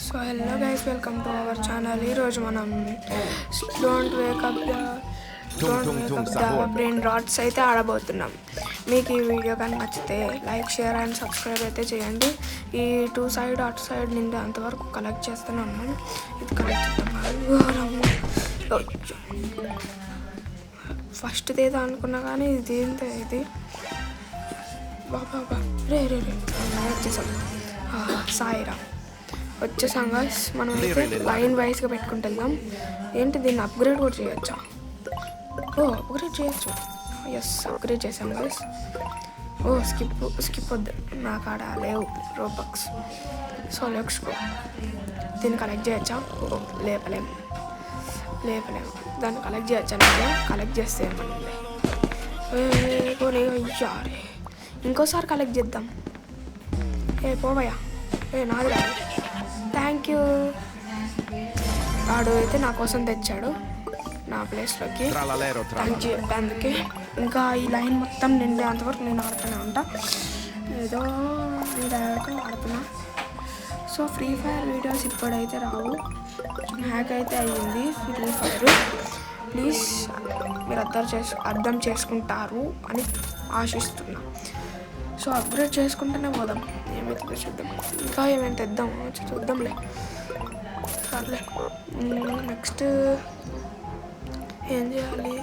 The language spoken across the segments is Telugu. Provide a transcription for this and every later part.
So hello guys, welcome to our channel. ఈరోజు మనం don't wake up the brain rods అయితే ఆడబోతున్నాం. మీకు ఈ వీడియో కానీ నచ్చితే లైక్, షేర్ అండ్ సబ్స్క్రైబ్ అయితే చేయండి. ఈ టూ సైడ్ అటు సైడ్ నుండి అంతవరకు కలెక్ట్ చేస్తూనే ఉన్నాం. ఇది కలెక్ట్ చేద్దాం. ఫస్ట్ ఏదో అనుకున్నా కానీ ఇది ఏంటో ఇది బాబా రే రే రే వచ్చేసాం. సాయిరా వచ్చేసాం గైస్. మనం అయితే లైన్ వైజ్గా పెట్టుకుంటూ వెళ్దాం. ఏంటి దీన్ని అప్గ్రేడ్ కూడా చేయొచ్చా? అప్గ్రేడ్ చేయొచ్చు. ఎస్, అప్గ్రేడ్ చేసాం గైస్. స్కిప్ వద్దు, నా కాడ లేవు రోబక్స్. So let's go. దీన్ని కలెక్ట్ చేయొచ్చా? లేపలేము. దాన్ని కలెక్ట్ చేయొచ్చా? కలెక్ట్ చేస్తే ఏమన్నా అయ్యారే, ఇంకోసారి కలెక్ట్ చేద్దాం. పోవయ్యా, నాది రాదు. Thank you. వాడు అయితే నా కోసం తెచ్చాడు నా ప్లేస్లోకి. థ్యాంక్ యూ అందుకే. ఇంకా ఈ లైన్ మొత్తం నిండే అంతవరకు నేను ఆడుతూనే ఉంటా. ఏదో ఆడుతున్నా. సో ఫ్రీ ఫైర్ వీడియోస్ ఇప్పుడైతే రావు. హ్యాక్ అయితే అయ్యింది ఫ్రీ ఫైర్. ప్లీజ్ మీరు అర్థం చేసుకుంటారు అని ఆశిస్తున్నా. సో అప్గ్రేడ్ చేసుకుంటూనే పోదాం. ఏమైతే చూద్దాం, ఇంకా ఏమైనా తెద్దాం చూద్దాంలే. సర్లే, నెక్స్ట్ ఏం చేయాలి?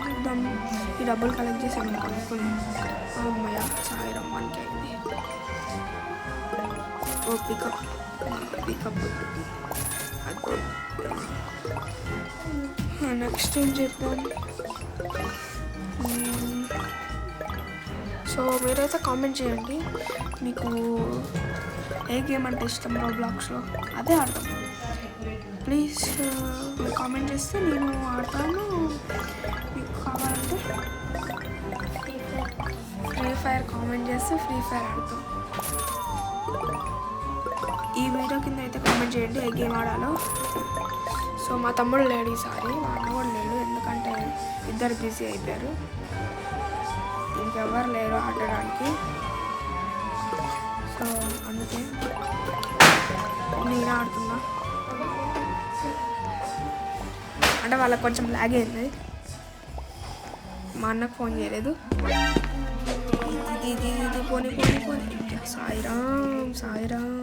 చూద్దాం. ఈ డబ్బులు కలెక్ట్ చేసాను అనుకుని. అమ్మయ్య, సాయిరం మనకి అయింది. పికప్ నెక్స్ట్ ఏం చేద్దాం? సో మీరైతే కామెంట్ చేయండి, మీకు ఏ గేమ్ అంటే ఇష్టం రోబ్లాక్స్లో, అదే ఆడతాం. ప్లీజ్ మీరు కామెంట్ చేస్తే నేను ఆడతాను. మీకు కావాలంటే ఫ్రీ ఫైర్ కామెంట్ చేస్తే ఫ్రీ ఫైర్ ఆడతాం. ఈ వీడియో కింద అయితే కామెంట్ చేయండి ఏ గేమ్ ఆడాలో. సో మా తమ్ముడు లేడు ఈసారి, మా అన్న కూడా లేడు, ఎందుకంటే ఇద్దరు బిజీ అయిపోయారు. ఇంకెవ్వరు లేరు ఆడడానికి. సో అందుకే నేనే ఆడుతున్నా. అంటే వాళ్ళకి కొంచెం లాగ్ అయింది. మా అన్నకు ఫోన్ చేయలేదు. ఇది పోనీ. సాయిరామ్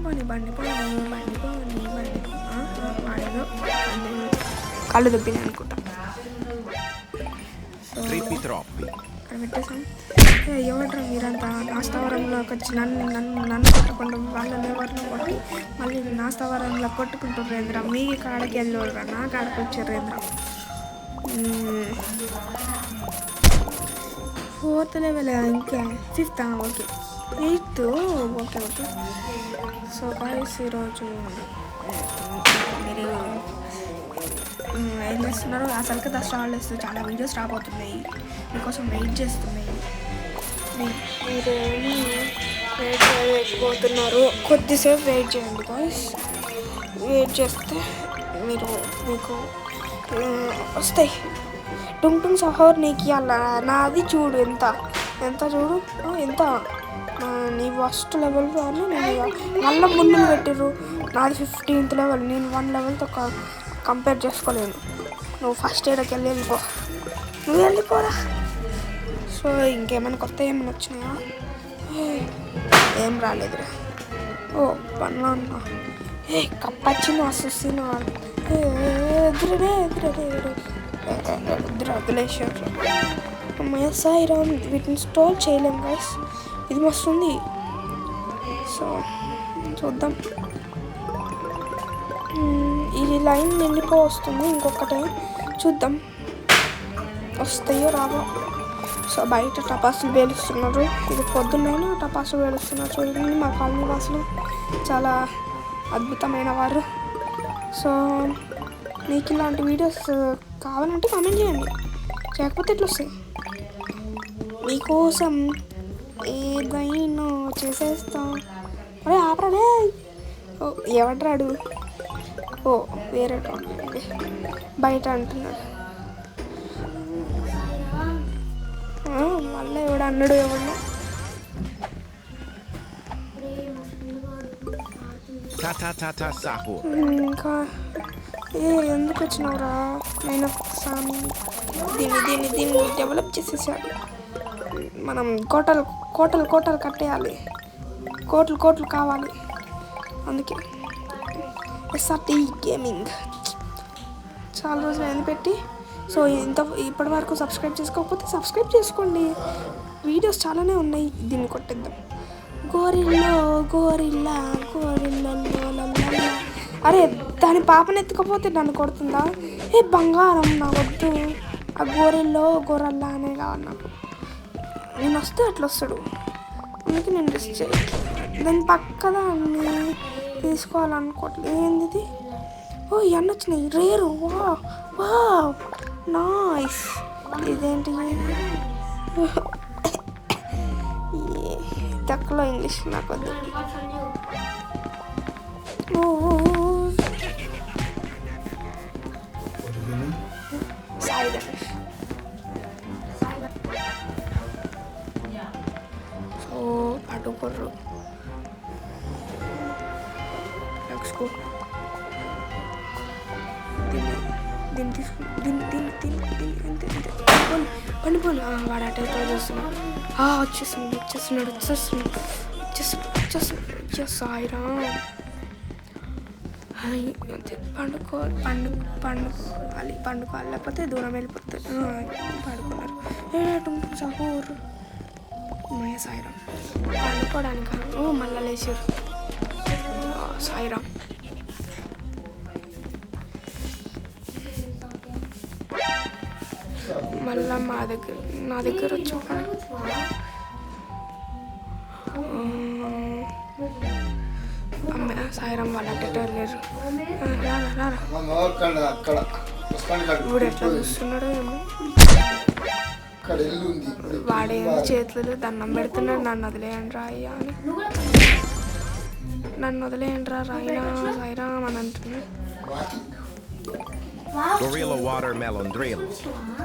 పోనీ బండి వాడేదో కళ్ళు దొబ్బినాయి అనుకుంటా. అక్కడ పెట్టేసాం. ఎవడ్రా మీరంతా నా స్థావరంలోకి వచ్చి నన్ను కొట్టకుండా వాళ్ళని ఎవరిని కొట్టి మళ్ళీ నా స్థావరంలో కొట్టుకుంటుర్రేంద్ర. మీ కాడకి వెళ్ళోడురా, నా కాడకి వచ్చారేంద్ర. 4th లెవెల్, ఇంకా 5th, okay 8th, okay. So guys, ఈరోజు మీరు ఏం చేస్తున్నారు? అసలుకి దసరా హాలిడేస్ చాలా వీడియోస్ రాబోతున్నాయి, మీకోసం వెయిట్ చేస్తున్నాయి. మీరేమి వెయిట్ చేయలేకపోతున్నారు, కొద్దిసేపు వెయిట్ చేయండి గాయ్స్. వెయిట్ చేస్తే మీకు వస్తాయి. టుంగ్ సహోర్ నీకు ఇవ్వాల. నాది చూడు ఎంత చూడు, ఎంత నీ ఫస్ట్ లెవెల్ అని నేను మళ్ళీ ముందు పెట్టిర్రు. నాది 15th లెవెల్. నేను 1 లెవెల్తో కంపేర్ చేసుకోలేను. నువ్వు ఫస్ట్ ఎయిడ్కి నువ్వు వెళ్ళిపోరా. సో ఇంకేమైనా కొత్త ఏమైనా వచ్చినాయా? ఏం రాలేదురా. పన్నా కప్పచ్చింది అసలు వదిలేసారు. సాయిరామ్, వీటిని స్టోర్ చేయలేము గైస్. ఇది వస్తుంది. సో చూద్దాం. ఈ లైన్ నిండిపో వస్తుంది. ఇంకొకటే చూద్దాం వస్తాయో రావో. సో బయట టపాసులు పేలుస్తున్నారు. ఇది పొద్దున్నైనా టపాసులు పేలుస్తున్నారు. చూడండి, మా కాలనీ వాసులు చాలా అద్భుతమైన వారు. సో మీకు ఇలాంటి వీడియోస్ కావాలంటే కామెంట్ చేయండి, చేయకపోతే ఎట్లా వస్తాయి. మీకోసం ఏదైనా చేసేస్తాం. అరే ఆపరాడే, ఎవడ్రాడు? వేరే బయట అంటున్నాడు. మళ్ళీ ఎవడు అన్నాడు ఎవడు ఇంకా ఎందుకు వచ్చినావురా నేను సామి దీన్ని డెవలప్ చేసేసాడు. మనం కోటలు కట్టేయాలి, కోట్లు కావాలి. అందుకే SRT గేమింగ్ చాలా రోజులు అయింది పెట్టి. సో ఇప్పటి వరకు సబ్స్క్రైబ్ చేసుకోకపోతే సబ్స్క్రైబ్ చేసుకోండి, వీడియోస్ చాలానే ఉన్నాయి. దీన్ని కొట్టేద్దాం. గోరిల్లా అరే దాని పాపని ఎత్తుకపోతే నన్ను కొడుతుందా? బంగారం నా వద్దు. ఆ గోరల్లా అనే కావాలి నాకు. నేను వస్తే అట్లా వస్తాడు, అందుకే నేను రిస్క్ చేయట్లేదు. దాని పక్కదా అన్ని తీసుకోవాలనుకోవట్లేదు. ఏంది ఇది? ఇవన్నీ వచ్చినాయి రేరు. వా నైస్. ఇదేంటి తక్కువ ఇంగ్లీష్ నాకు వద్దు. సో అడుగుర్రు దీన్ని తీసుకుని దీన్ని పనిపోను. వాడు అటు చూస్తున్నాడు. వచ్చేస్తున్నాడు. సాయిరా పండుకోవాలి లేకపోతే దూరం వెళ్ళిపోతాయి. పడుకున్నారు. సహూర్ మయ సాయిరాం పండుకోవడానికి మళ్ళా లేచారు. సాయిరాం మళ్ళా నా దగ్గర వచ్చి సాయిరాం వాళ్ళ అట్టేటారు లేరు. ఇప్పుడు ఎట్లా చూస్తున్నాడో ఏమో. వాడేమో చేతులు దండం పెడుతున్నాడు. నన్ను వదిలేయండి రా అయ్యా అని. నన్ను వదిలేయండి రా రాయినా సాయిరాం అని అంటున్నాడు.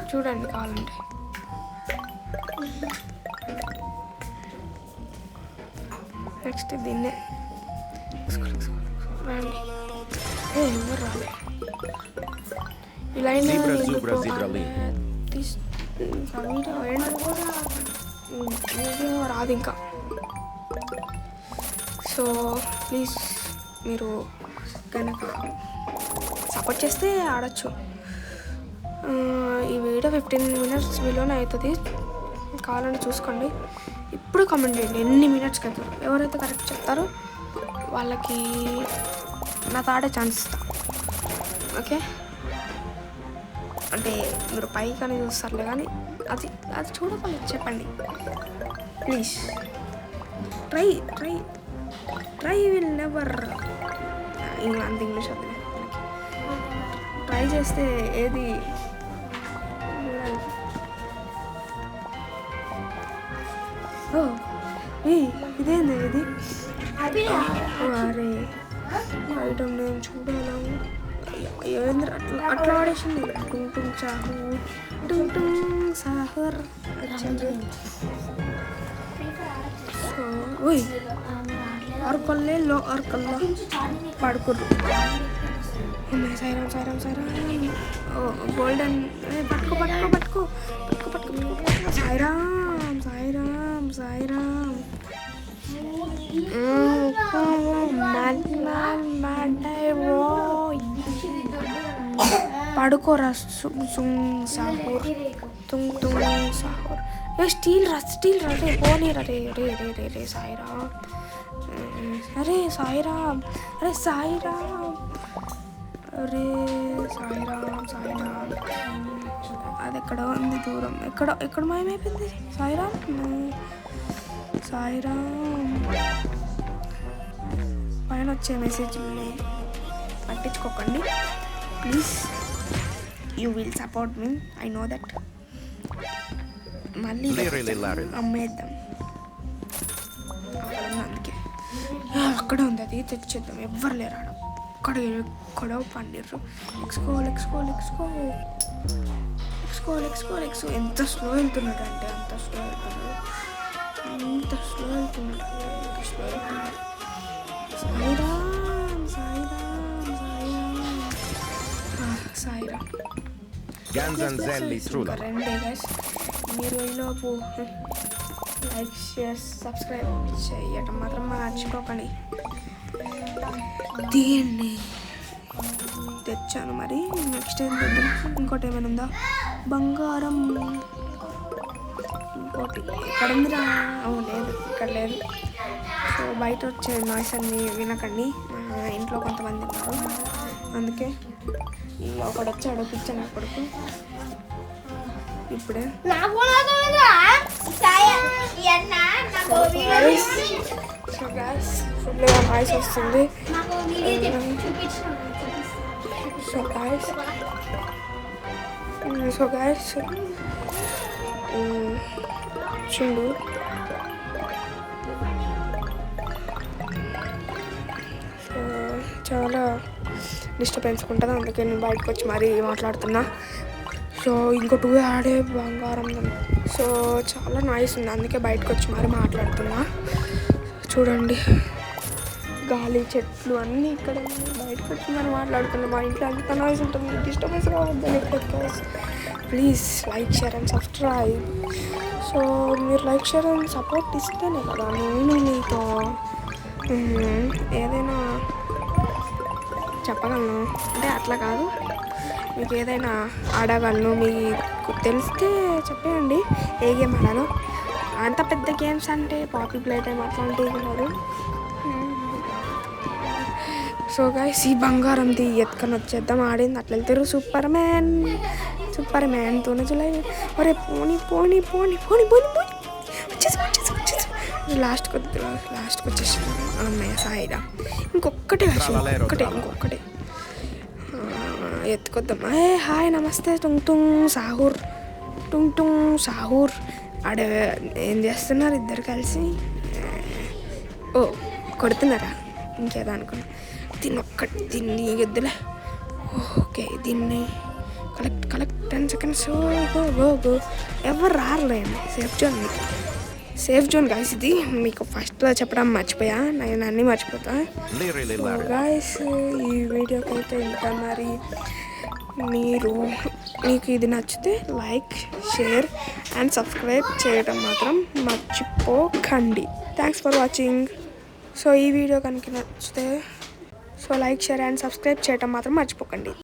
చూడండి కావాలంటే. నెక్స్ట్ దీన్నే రండి. ఎవరు రాలే ఇలా రాదు ఇంకా. సో ప్లీజ్ మీరు కనుక సపోర్ట్ చేస్తే ఆడచ్చు. ఈ వీడియో 15 minutes వీడియోనే అవుతుంది. కావాలని చూసుకోండి. ఇప్పుడు కామెంట్ చేయండి ఎన్ని మినిట్స్కి అవుతారు. ఎవరైతే కరెక్ట్ చెప్తారో వాళ్ళకి నాతో ఆడే ఛాన్స్ ఇస్తా. ఓకే, అంటే మీరు పైకి అని చూస్తారులే కానీ అది చూడకుండా చెప్పండి ప్లీజ్. Try will never. అంత ఇంగ్లీష్ వద్దు. ట్రై చేస్తే ఏది ఇదేంది ఇది? అరే ఐటమ్ నేను చూడాలా? ఏంద్ర అట్లా ఆడేసింది. టుంగ్ సాహర్ అరకొల్లే అరకల్లా పడుకుర్రు. సాయిరాం గోల్డెన్. పట్టుకో సాయిరాం పడుకోరా సాహూర్. తుంగ్ సాహూర్. స్టీల్ రా రే పోనీ రే సాయిరాం. అరే సాయిరాం అది ఎక్కడ ఉంది దూరం. ఎక్కడ మాయమైపోయింది సాయిరాం. పైన వచ్చే మెసేజ్ని పట్టించుకోకండి please. You will support me, I know that. మళ్ళీ అమ్మేద్దాం. అందుకే అక్కడ ఉంది, అది తెచ్చేద్దాం. ఎవ్వరు లేరు ఆడ. ఎక్కడో పండిర్రు. లెక్స్కో ఎంత స్లో వెళ్తున్నాడు అంటే అంత స్లో వెళ్తున్నాడు. సాయిరామ్. రండి గైస్, మీరు ఈలోపు లైక్ షేర్ సబ్స్క్రైబ్ చేయటం మాత్రం మర్చిపోకండి. దీన్ని తెచ్చాను. మరి నెక్స్ట్ ఏం తెద్దాం? ఇంకోటి ఏమైనా ఉందా? బంగారం ఇంకోటి ఇక్కడ ఉందిరా. లేదు, ఇక్కడ లేదు. సో బయట వచ్చే నాయిస్ అన్ని వినకండి, ఇంట్లో కొంతమంది ఉన్నారు, అందుకే. ఒకడు వచ్చాడు కిచెన్ కొడుకు ఇప్పుడే. సో గ్యాస్ ఫుల్గా నాయిస్ వస్తుంది. సో గ్యాస్ చూడు, చాలా డిస్టర్బెన్స్ ఉంటుంది, అందుకే నేను బయటకు వచ్చి మరీ మాట్లాడుతున్నా. సో ఇంకో 2 ఆడే బంగారం. సో చాలా నాయిస్ ఉంది, అందుకే బయటకు వచ్చి మరీ మాట్లాడుతున్నా. చూడండి, గాలి చెట్లు అన్నీ ఇక్కడ బయటకు వచ్చి మరి మాట్లాడుతున్నా. మా ఇంట్లో అంత నాయిస్ ఉంటుంది, డిస్టర్బెన్స్ రావద్దని. Please like share and subscribe. So మీరు లైక్ షేర్ అండ్ సపోర్ట్ ఇస్తేనే కదా నేను మీతో ఏదైనా చెప్పగలను. అంటే అట్లా కాదు, మీకు ఏదైనా ఆడగలను, మీకు తెలిస్తే చెప్పేయండి ఏ గేమ్ ఆడాలో. అంత పెద్ద గేమ్స్ అంటే పాపీ ప్లే టైం అట్లాంటివి కాదు. సో గైస్, ఈ బంగారంది ఎత్తుకొని వచ్చేద్దాం. ఆడింది అట్లా వెళ్తారు. సూపర్ మ్యాన్తోనే జులై. ఒరే పోనీ వచ్చేసి లాస్ట్కి వచ్చేసి అన్నయ్య సాయిరా. ఇంకొక్కటే ఎత్తుకొద్దాం. హాయ్ నమస్తే టుంగ్ సాహూర్. ఆడ ఏం చేస్తున్నారు ఇద్దరు కలిసి? ఓ కొడుతున్నారా? ఇంకేదో అనుకున్నా. దీన్ని ఎద్దులే. ఓకే, దీన్ని కలెక్ట్ 10 seconds. గో. ఎవరు రారులేండి. Safe zone guys. ఇది మీకు ఫస్ట్లో చెప్పడం మర్చిపోయా, నేను అన్నీ మర్చిపోతా గాయస్. ఈ వీడియోకి అయితే ఇంకా మరి మీకు ఇది నచ్చితే లైక్ షేర్ అండ్ సబ్స్క్రైబ్ చేయడం మాత్రం మర్చిపోకండి. Thanks for watching. సో ఈ వీడియో కనుక నచ్చితే లైక్ షేర్ అండ్ సబ్స్క్రైబ్ చేయడం మాత్రం మర్చిపోకండి.